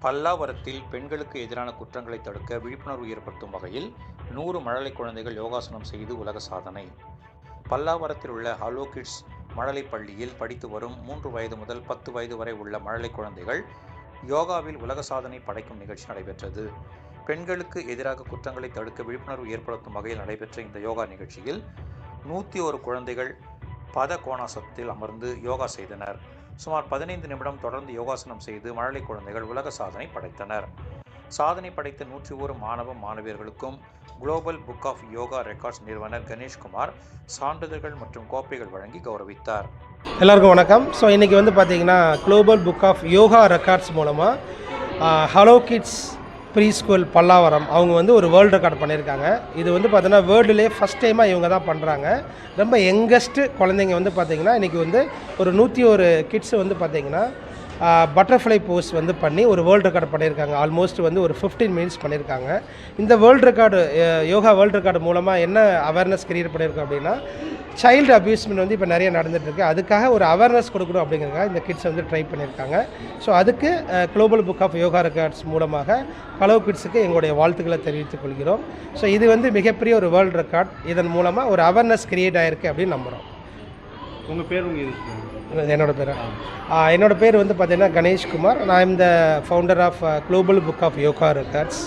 பல்லாவரத்தில் பெண்களுக்கு எதிரான குற்றங்களை தடுக்க விழிப்புணர்வு ஏற்படுத்தும் வகையில் 100 மழலை குழந்தைகள் யோகாசனம் செய்து உலக சாதனை. பல்லாவரத்தில் உள்ள ஹலோ கிட்ஸ் மழலை பள்ளியில் படித்து வரும் 3 வயது முதல் 10 வயது வரை உள்ள மழலை குழந்தைகள் யோகாவில் உலக சாதனை படைக்கும் நிகழ்ச்சி நடைபெற்றது. பெண்களுக்கு எதிராக குற்றங்களை தடுக்க விழிப்புணர்வு ஏற்படுத்தும் வகையில் நடைபெற்ற இந்த யோகா நிகழ்ச்சியில் 101 குழந்தைகள் பத கோணாசனத்தில் அமர்ந்து யோகா செய்தனர். சுமார் 15 நிமிடம் தொடர்ந்து யோகாசனம் செய்து மழலை குழந்தைகள் உலக சாதனை படைத்தனர். சாதனை படைத்த 101 மாணவ மாணவியர்களுக்கும் Global book of yoga Records நிறுவனர் கணேஷ்குமார் சான்றிதழ்கள் மற்றும் கோப்பைகள் வழங்கி கௌரவித்தார். எல்லாருக்கும் வணக்கம். ஸோ இன்றைக்கி பார்த்தீங்கன்னா Global book of yoga records மூலமாக Hello Kids preschool Pallavaram அவங்க ஒரு வேர்ல்டு ரெக்கார்ட் பண்ணியிருக்காங்க. இது பார்த்தீங்கன்னா வேர்ல்டுலேயே ஃபஸ்ட் டைமாக இவங்க தான் பண்ணுறாங்க. ரொம்ப யங்கஸ்ட்டு குழந்தைங்க பார்த்தீங்கன்னா இன்றைக்கி ஒரு 101 கிட்ஸ் பார்த்தீங்கன்னா பட்டர்ஃப்ளை போஸ் பண்ணி ஒரு வேர்ல்டு ரெக்கார்டு பண்ணியிருக்காங்க. ஆல்மோஸ்ட் ஒரு 15 மினிட்ஸ் பண்ணியிருக்காங்க. இந்த world record yoga world record மூலமாக என்ன அவேர்னஸ் கிரியேட் பண்ணியிருக்கோம் அப்படின்னா, சைல்டு அப்யூஸ்மெண்ட் இப்போ நிறைய நடந்துகிட்ருக்கு. அதுக்காக ஒரு அவேர்னஸ் கொடுக்கணும் அப்படிங்கிறதுக்காக இந்த கிட்ஸ் ட்ரை பண்ணியிருக்காங்க. ஸோ அதுக்கு global book of yoga records மூலமாக ஹலோ கிட்ஸுக்கு எங்களுடைய வாழ்த்துக்களை தெரிவித்துக் கொள்கிறோம். ஸோ இது மிகப்பெரிய ஒரு வேர்ல்டு ரெக்கார்ட். இதன் மூலமாக ஒரு அவேர்னஸ் கிரியேட் ஆகிருக்கு அப்படின்னு நம்புகிறோம். உங்கள் பேர் என்னோட பேர் பார்த்தீங்கன்னா கணேஷ்குமார். நான் இந்த founder of global book of yoga records.